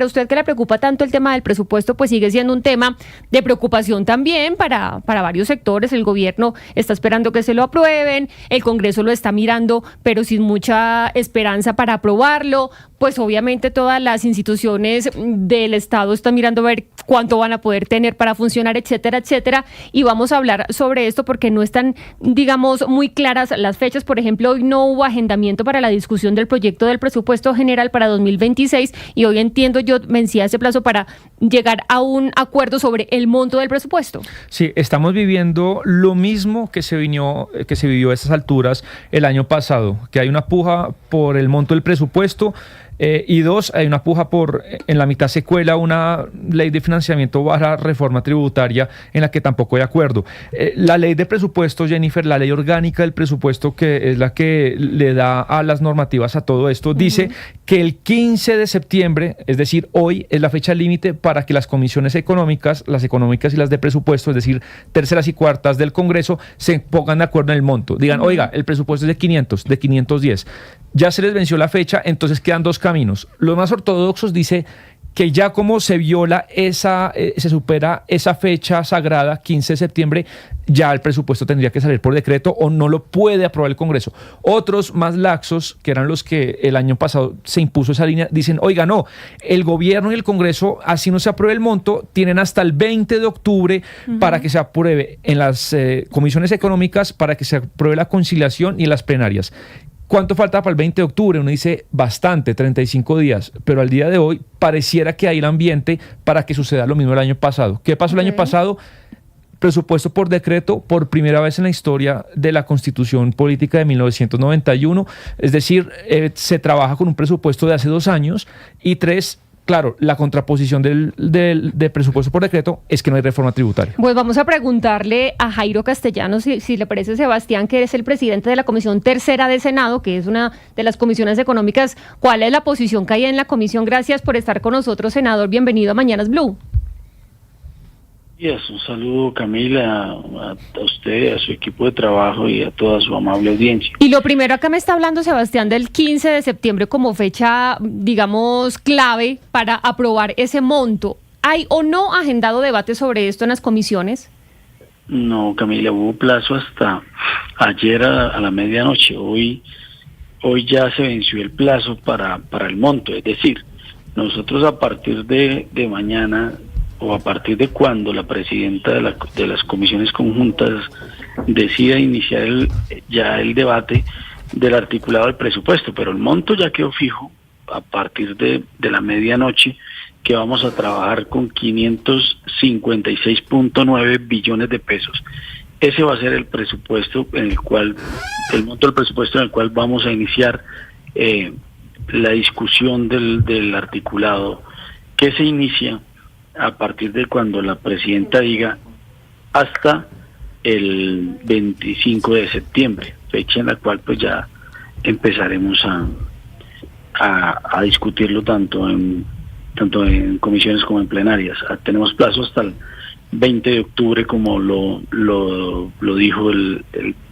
A usted que le preocupa tanto el tema del presupuesto, pues sigue siendo un tema de preocupación también para varios sectores. El gobierno está esperando que se lo aprueben, el Congreso lo está mirando, pero sin mucha esperanza para aprobarlo. Pues obviamente todas las instituciones del Estado están mirando a ver cuánto van a poder tener para funcionar, etcétera, etcétera. Y vamos a hablar sobre esto porque no están, digamos, muy claras las fechas. Por ejemplo, hoy no hubo agendamiento para la discusión del proyecto del presupuesto general para 2026 y hoy entiendo yo vencía ese plazo para llegar a un acuerdo sobre el monto del presupuesto. Sí, estamos viviendo lo mismo que se vivió a estas alturas el año pasado, que hay una puja por el monto del presupuesto. Y dos, hay una puja en la mitad se cuela una ley de financiamiento para reforma tributaria en la que tampoco hay acuerdo. La ley de presupuesto, Jennifer, la ley orgánica del presupuesto, que es la que le da a las normativas a todo esto, dice que el 15 de septiembre, es decir, hoy es la fecha límite para que las comisiones económicas, las económicas y las de presupuesto, es decir, terceras y cuartas del Congreso, se pongan de acuerdo en el monto. Digan, oiga, el presupuesto es de 500, de 510. Ya se les venció la fecha, entonces quedan dos caminos. Los más ortodoxos dice que ya como se viola se supera esa fecha sagrada, 15 de septiembre, ya el presupuesto tendría que salir por decreto o no lo puede aprobar el Congreso. Otros más laxos, que eran los que el año pasado se impuso esa línea, dicen, oiga, no, el gobierno y el Congreso, así no se apruebe el monto, tienen hasta el 20 de octubre para que se apruebe en las comisiones económicas, para que se apruebe la conciliación y en las plenarias. ¿Cuánto falta para el 20 de octubre? Uno dice bastante, 35 días, pero al día de hoy pareciera que hay el ambiente para que suceda lo mismo el año pasado. ¿Qué pasó el año pasado? Presupuesto por decreto por primera vez en la historia de la Constitución Política de 1991, es decir, se trabaja con un presupuesto de hace 2 años y 3. Claro, la contraposición del presupuesto por decreto es que no hay reforma tributaria. Pues vamos a preguntarle a Jairo Castellanos, si le parece, Sebastián, que es el presidente de la Comisión Tercera de Senado, que es una de las comisiones económicas, ¿cuál es la posición que hay en la comisión? Gracias por estar con nosotros, senador. Bienvenido a Mañanas Blue. Un saludo, Camila, a usted, a su equipo de trabajo y a toda su amable audiencia. Y lo primero, acá me está hablando Sebastián del 15 de septiembre como fecha, digamos, clave para aprobar ese monto. ¿Hay o no agendado debate sobre esto en las comisiones? No, Camila, hubo plazo hasta ayer a la medianoche. Hoy ya se venció el plazo para el monto. Es decir, nosotros a partir de mañana, o a partir de cuando la presidenta de las comisiones conjuntas decida iniciar ya el debate del articulado del presupuesto, pero el monto ya quedó fijo a partir de la medianoche, que vamos a trabajar con 556.9 billones de pesos. Ese va a ser el presupuesto el monto del presupuesto en el cual vamos a iniciar la discusión del articulado, que se inicia a partir de cuando la presidenta diga hasta el 25 de septiembre, fecha en la cual pues ya empezaremos a discutirlo tanto en comisiones como en plenarias. Tenemos plazo hasta el 20 de octubre, como lo dijo el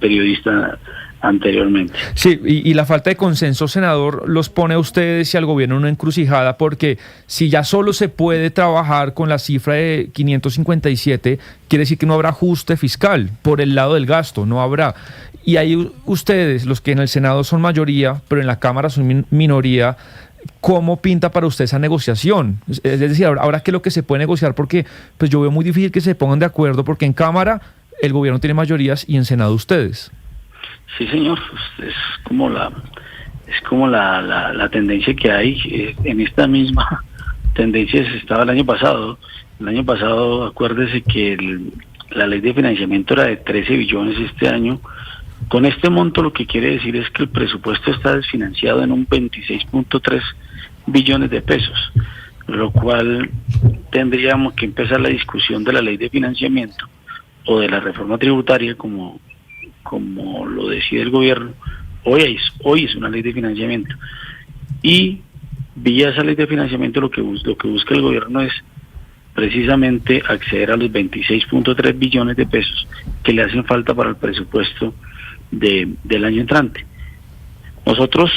periodista anteriormente. Sí, y la falta de consenso, senador, los pone a ustedes y al gobierno en una encrucijada, porque si ya solo se puede trabajar con la cifra de 557, quiere decir que no habrá ajuste fiscal por el lado del gasto, no habrá. Y ahí ustedes, los que en el Senado son mayoría, pero en la Cámara son minoría, ¿cómo pinta para usted esa negociación? Es decir, ahora qué es lo que se puede negociar, porque pues yo veo muy difícil que se pongan de acuerdo, porque en Cámara el gobierno tiene mayorías y en Senado ustedes. Sí, señor, es como la tendencia que hay. En esta misma tendencia se estaba el año pasado. El año pasado, acuérdese que la ley de financiamiento era de 13 billones este año. Con este monto lo que quiere decir es que el presupuesto está desfinanciado en un 26.3 billones de pesos, lo cual tendríamos que empezar la discusión de la ley de financiamiento o de la reforma tributaria, como lo decide el gobierno. Hoy es una ley de financiamiento, y vía esa ley de financiamiento lo que busca el gobierno es precisamente acceder a los 26.3 billones de pesos que le hacen falta para el presupuesto del año entrante. Nosotros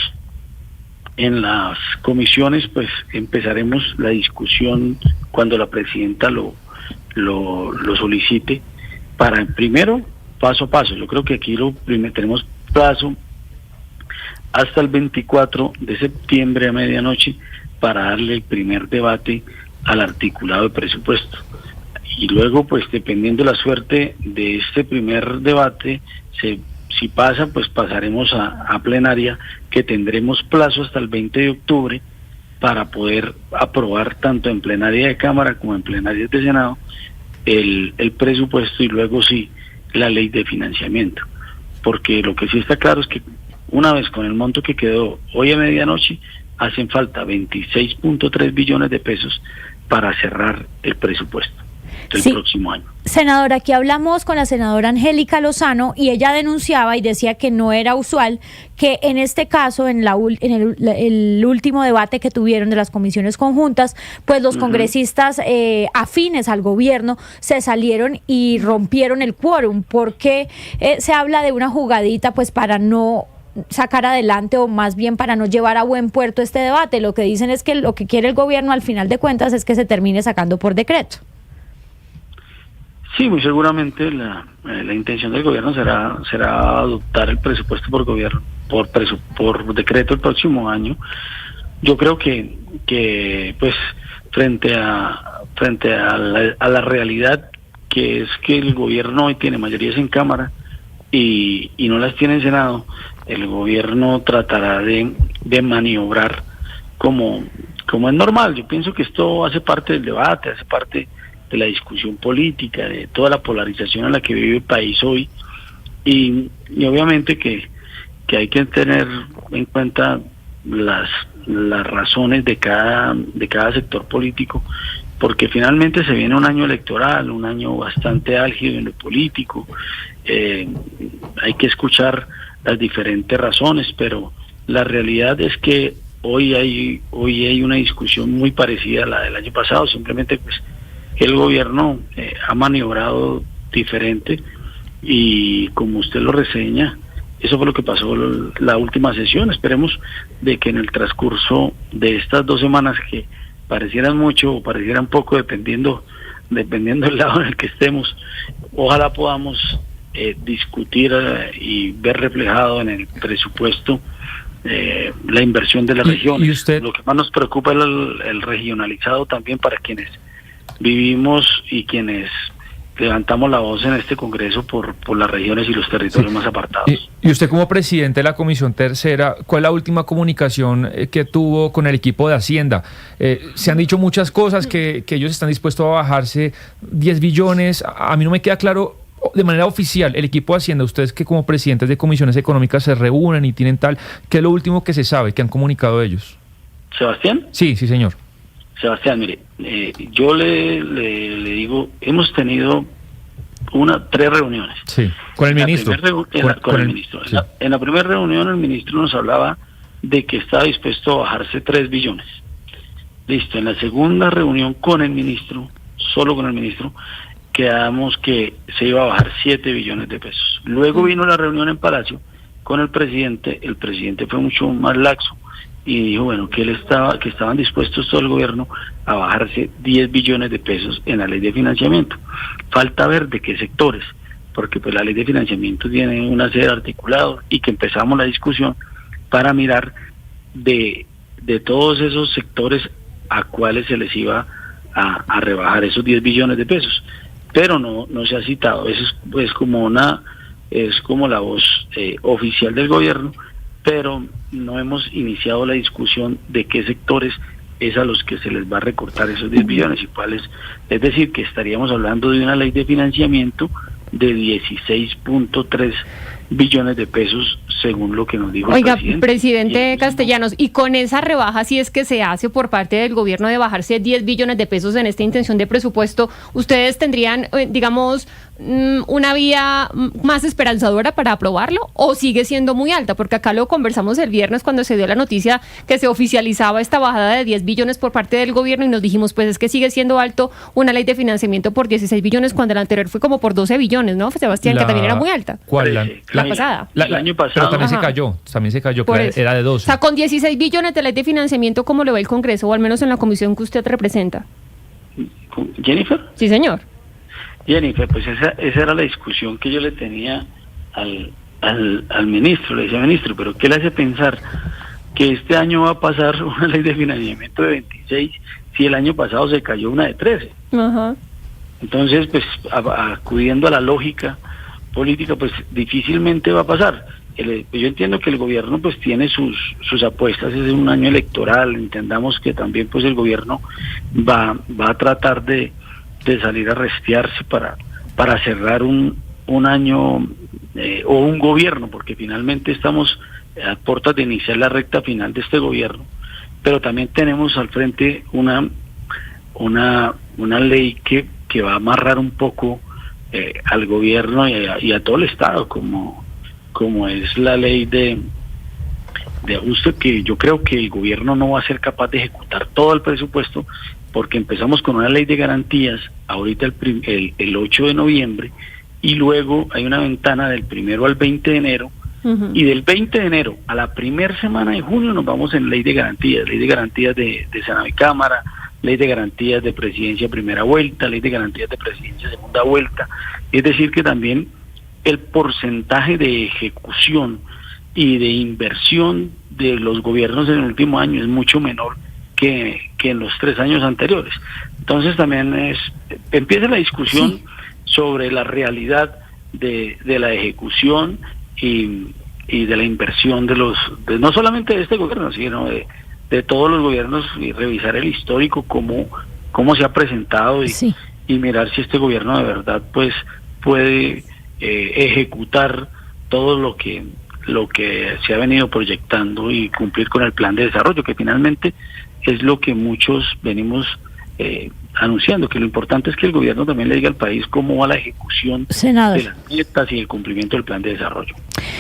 En las comisiones, pues empezaremos la discusión cuando la presidenta lo solicite, para primero, paso a paso. Yo creo que aquí tenemos plazo hasta el 24 de septiembre a medianoche para darle el primer debate al articulado de presupuesto. Y luego, pues dependiendo de la suerte de este primer debate, si pasa, pues pasaremos a plenaria, que tendremos plazo hasta el 20 de octubre para poder aprobar tanto en plenaria de Cámara como en plenaria de Senado el presupuesto, y luego sí la ley de financiamiento. Porque lo que sí está claro es que una vez con el monto que quedó hoy a medianoche, hacen falta 26.3 billones de pesos para cerrar el presupuesto del próximo año. Senadora, aquí hablamos con la senadora Angélica Lozano y ella denunciaba y decía que no era usual que en este caso, en el último debate que tuvieron de las comisiones conjuntas, pues los congresistas afines al gobierno se salieron y rompieron el quórum. ¿Por qué se habla de una jugadita pues para no sacar adelante, o más bien para no llevar a buen puerto este debate? Lo que dicen es que lo que quiere el gobierno al final de cuentas es que se termine sacando por decreto. Sí, muy seguramente la intención del gobierno será adoptar el presupuesto por gobierno, por decreto el próximo año. Yo creo que pues frente a la realidad, que es que el gobierno hoy tiene mayorías en Cámara y no las tiene en Senado, el gobierno tratará de maniobrar como es normal. Yo pienso que esto hace parte del debate, hace parte de la discusión política, de toda la polarización en la que vive el país hoy, y obviamente que hay que tener en cuenta las razones de cada sector político, porque finalmente se viene un año electoral, un año bastante álgido en lo político. Hay que escuchar las diferentes razones, pero la realidad es que hoy hay una discusión muy parecida a la del año pasado. Simplemente pues el gobierno ha maniobrado diferente, y como usted lo reseña, eso fue lo que pasó la última sesión. Esperemos de que en el transcurso de estas 2 semanas, que parecieran mucho o parecieran poco dependiendo del lado en el que estemos, ojalá podamos discutir y ver reflejado en el presupuesto la inversión de las regiones. ¿Y usted? Lo que más nos preocupa es el regionalizado también, para quienes vivimos y quienes levantamos la voz en este Congreso por las regiones y los territorios más apartados. Y usted, como presidente de la Comisión Tercera, ¿cuál es la última comunicación que tuvo con el equipo de Hacienda? Se han dicho muchas cosas, que ellos están dispuestos a bajarse 10 billones. A mí no me queda claro de manera oficial, el equipo de Hacienda, ustedes que como presidentes de comisiones económicas se reúnen y tienen tal, ¿qué es lo último que se sabe, que han comunicado ellos? ¿Sebastián? Sí, señor. Sebastián, mire, yo le digo, hemos tenido 3 reuniones. Sí, con el ministro. Con el ministro. Sí. En la primera reunión el ministro nos hablaba de que estaba dispuesto a bajarse 3 billones. Listo, en la segunda reunión con el ministro, solo con el ministro, quedamos que se iba a bajar 7 billones de pesos. Luego vino la reunión en Palacio con el presidente fue mucho más laxo y dijo, bueno, que estaban dispuestos todo el gobierno a bajarse 10 billones de pesos en la ley de financiamiento. Falta ver de qué sectores, porque pues la ley de financiamiento tiene una serie de articulados, y que empezamos la discusión para mirar de todos esos sectores a cuáles se les iba a rebajar esos 10 billones de pesos. Pero no se ha citado. Eso es como la voz oficial del gobierno, pero no hemos iniciado la discusión de qué sectores es a los que se les va a recortar esos 10 billones y cuáles. Es decir, que estaríamos hablando de una ley de financiamiento de 16.3 billones de pesos, según lo que nos dijo el presidente. Presidente Castellanos, y con esa rebaja, si es que se hace por parte del gobierno de bajarse 10 billones de pesos en esta intención de presupuesto, ¿ustedes tendrían, digamos, una vía más esperanzadora para aprobarlo, o sigue siendo muy alta? Porque acá lo conversamos el viernes cuando se dio la noticia que se oficializaba esta bajada de 10 billones por parte del gobierno, y nos dijimos, pues es que sigue siendo alto una ley de financiamiento por 16 billones cuando la anterior fue como por 12 billones, ¿no, Sebastián? Que también era muy alta. ¿Cuál? La pasada. El año pasado. pasado. también Ajá. también se cayó, Por que eso. era de O 12. sea, con 16 billones de ley de financiamiento, ¿cómo lo ve el Congreso? O al menos en la comisión que usted representa. Jennifer, Sí, señor. pues esa era la discusión que yo le tenía al ministro. Le decía, ministro, pero ¿qué le hace pensar que este año va a pasar una ley de financiamiento de 26 si el año pasado se cayó una de 13? Ajá. Entonces, pues acudiendo a la lógica política, pues difícilmente va a pasar. Yo entiendo que el gobierno pues tiene sus apuestas, es un año electoral, entendamos que también pues el gobierno va a tratar de salir a restearse para cerrar un año o un gobierno, porque finalmente estamos a puertas de iniciar la recta final de este gobierno, pero también tenemos al frente una ley que va a amarrar un poco al gobierno y a todo el Estado, como es la ley de ajuste, que yo creo que el gobierno no va a ser capaz de ejecutar todo el presupuesto, porque empezamos con una ley de garantías ahorita el 8 de noviembre, y luego hay una ventana del 1 al 20 de enero, y del 20 de enero a la primera semana de junio nos vamos en ley de garantías de Senado y Cámara, ley de garantías de presidencia primera vuelta, ley de garantías de presidencia segunda vuelta. Es decir, que también el porcentaje de ejecución y de inversión de los gobiernos en el último año es mucho menor que en los 3 años anteriores. Entonces también empieza la discusión sobre la realidad de la ejecución y de la inversión no solamente de este gobierno, sino de todos los gobiernos, y revisar el histórico, cómo se ha presentado y mirar si este gobierno de verdad pues puede ejecutar todo lo que se ha venido proyectando y cumplir con el plan de desarrollo, que finalmente es lo que muchos venimos anunciando, que lo importante es que el gobierno también le diga al país cómo va la ejecución Senador. de las metas y el cumplimiento del plan de desarrollo.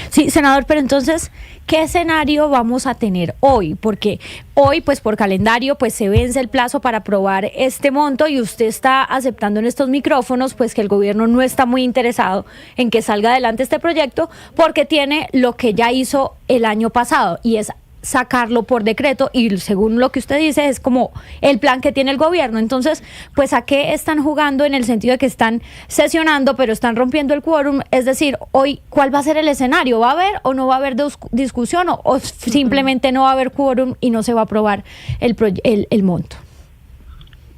Sí, senador, pero entonces, ¿qué escenario vamos a tener hoy? Porque hoy, pues por calendario, pues se vence el plazo para aprobar este monto, y usted está aceptando en estos micrófonos pues que el gobierno no está muy interesado en que salga adelante este proyecto, porque tiene lo que ya hizo el año pasado, y es sacarlo por decreto, y según lo que usted dice es como el plan que tiene el gobierno. Entonces, pues ¿a qué están jugando? En el sentido de que están sesionando, pero están rompiendo el quórum. Es decir, hoy, ¿cuál va a ser el escenario? ¿Va a haber o no va a haber discusión, o simplemente no va a haber quórum y no se va a aprobar el monto?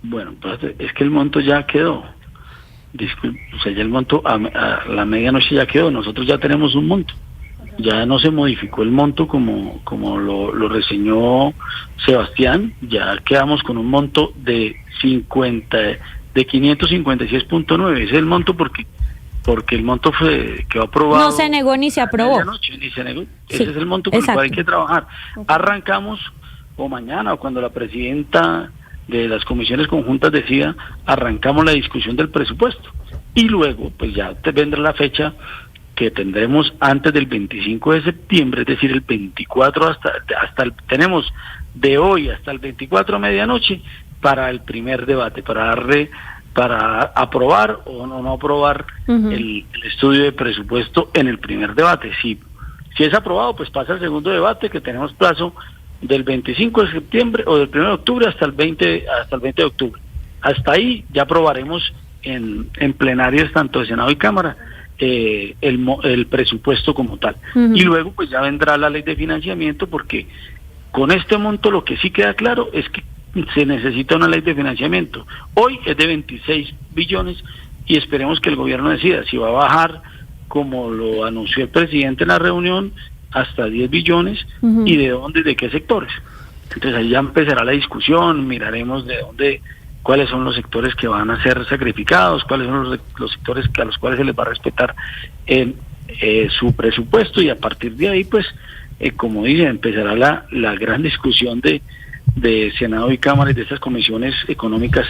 Bueno, pues es que el monto ya quedó. O sea, ya el monto a la medianoche ya quedó. Nosotros ya tenemos un monto. Ya no se modificó el monto como lo reseñó Sebastián. Ya quedamos con un monto de 556.9. Ese es el monto porque el monto quedó aprobado. No se negó ni se aprobó. Ni se negó. Sí, Ese es el monto con el cual hay que trabajar. Arrancamos, o mañana, o cuando la presidenta de las comisiones conjuntas decida, arrancamos la discusión del presupuesto. Y luego, pues ya vendrá la fecha que tendremos antes del 25 de septiembre, es decir, el 24 tenemos de hoy hasta el 24 a medianoche para el primer debate, para aprobar o no aprobar el estudio de presupuesto en el primer debate. Si es aprobado, pues pasa al segundo debate, que tenemos plazo del 25 de septiembre o del 1 de octubre hasta el 20 de octubre. Hasta ahí ya aprobaremos en plenarios tanto de Senado y Cámara el presupuesto como tal. Y luego pues ya vendrá la ley de financiamiento, porque con este monto lo que sí queda claro es que se necesita una ley de financiamiento. Hoy es de 26 billones y esperemos que el gobierno decida si va a bajar, como lo anunció el presidente en la reunión, hasta 10 billones y de dónde, de qué sectores. Entonces ahí ya empezará la discusión, miraremos de dónde, cuáles son los sectores que van a ser sacrificados, cuáles son los sectores a los cuales se les va a respetar su presupuesto, y a partir de ahí, pues, como dicen, empezará la gran discusión de Senado y Cámara y de estas comisiones económicas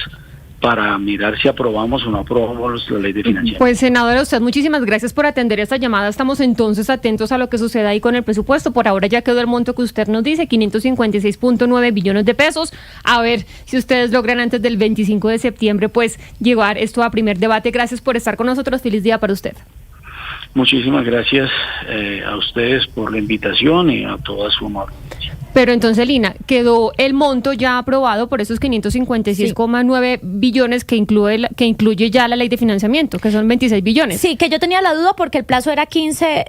para mirar si aprobamos o no aprobamos la ley de financiamiento. Pues, senadora, usted muchísimas gracias por atender esta llamada. Estamos entonces atentos a lo que suceda ahí con el presupuesto. Por ahora ya quedó el monto que usted nos dice, 556.9 billones de pesos. A ver si ustedes logran antes del 25 de septiembre, pues, llevar esto a primer debate. Gracias por estar con nosotros. Feliz día para usted. Muchísimas gracias a ustedes por la invitación y a toda su amabilidad. Pero entonces, Lina, quedó el monto ya aprobado por esos 556,9 billones que incluye ya la ley de financiamiento, que son 26 billones. Sí, que yo tenía la duda porque el plazo era 15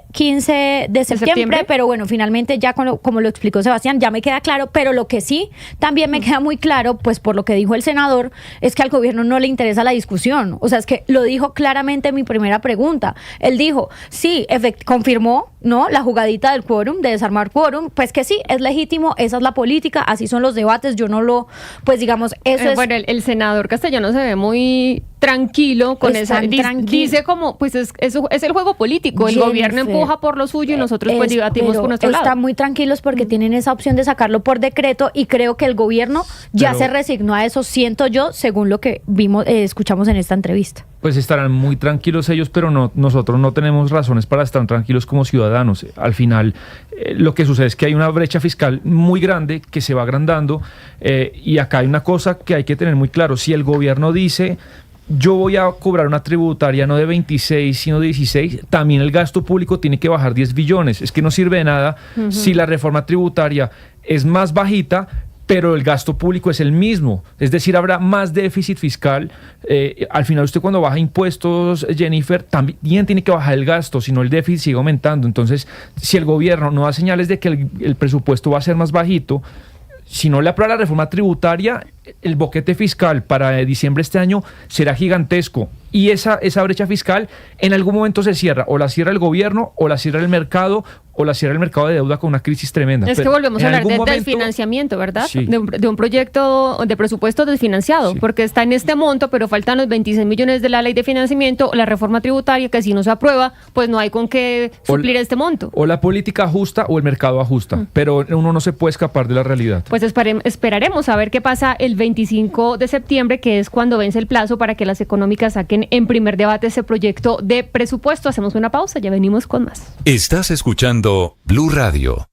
de septiembre, pero bueno, finalmente ya como lo explicó Sebastián, ya me queda claro, pero lo que sí también me queda muy claro, pues por lo que dijo el senador, es que al gobierno no le interesa la discusión. O sea, es que lo dijo claramente en mi primera pregunta. Él dijo, sí, confirmó, ¿no?, la jugadita del quórum, de desarmar quórum, pues que sí, es legítimo, esa es la política, así son los debates, yo no lo, pues digamos, eso es... Bueno, el senador Castellano se ve muy tranquilo con esa, dice como, pues es el juego político, el gobierno empuja por lo suyo y nosotros pues debatimos por nuestro lado. Están muy tranquilos porque tienen esa opción de sacarlo por decreto y creo que el gobierno ya se resignó a eso, siento yo, según lo que vimos, escuchamos en esta entrevista. Pues estarán muy tranquilos ellos, pero nosotros no tenemos razones para estar tranquilos como ciudadanos. Al final, lo que sucede es que hay una brecha fiscal muy grande que se va agrandando y acá hay una cosa que hay que tener muy claro. Si el gobierno dice, yo voy a cobrar una tributaria no de 26, sino de 16, también el gasto público tiene que bajar 10 billones. Es que no sirve de nada si la reforma tributaria es más bajita, pero el gasto público es el mismo, es decir, habrá más déficit fiscal. Al final usted cuando baja impuestos, Jennifer, también tiene que bajar el gasto, si no el déficit sigue aumentando. Entonces, si el gobierno no da señales de que el presupuesto va a ser más bajito, si no le aprueba la reforma tributaria, el boquete fiscal para diciembre de este año será gigantesco. Y esa brecha fiscal en algún momento se cierra, o la cierra el gobierno, o la cierra el mercado, o la cierra el mercado de deuda con una crisis tremenda. Es que volvemos a hablar del financiamiento, ¿verdad? Sí. De un proyecto de presupuesto desfinanciado, porque está en este monto, pero faltan los 26 millones de la ley de financiamiento, la reforma tributaria, que si no se aprueba, pues no hay con qué suplir este monto. O la política ajusta o el mercado ajusta, pero uno no se puede escapar de la realidad. Pues esperaremos a ver qué pasa el 25 de septiembre, que es cuando vence el plazo para que las económicas saquen en primer debate ese proyecto de presupuesto. Hacemos una pausa, ya venimos con más. Estás escuchando Blue Radio.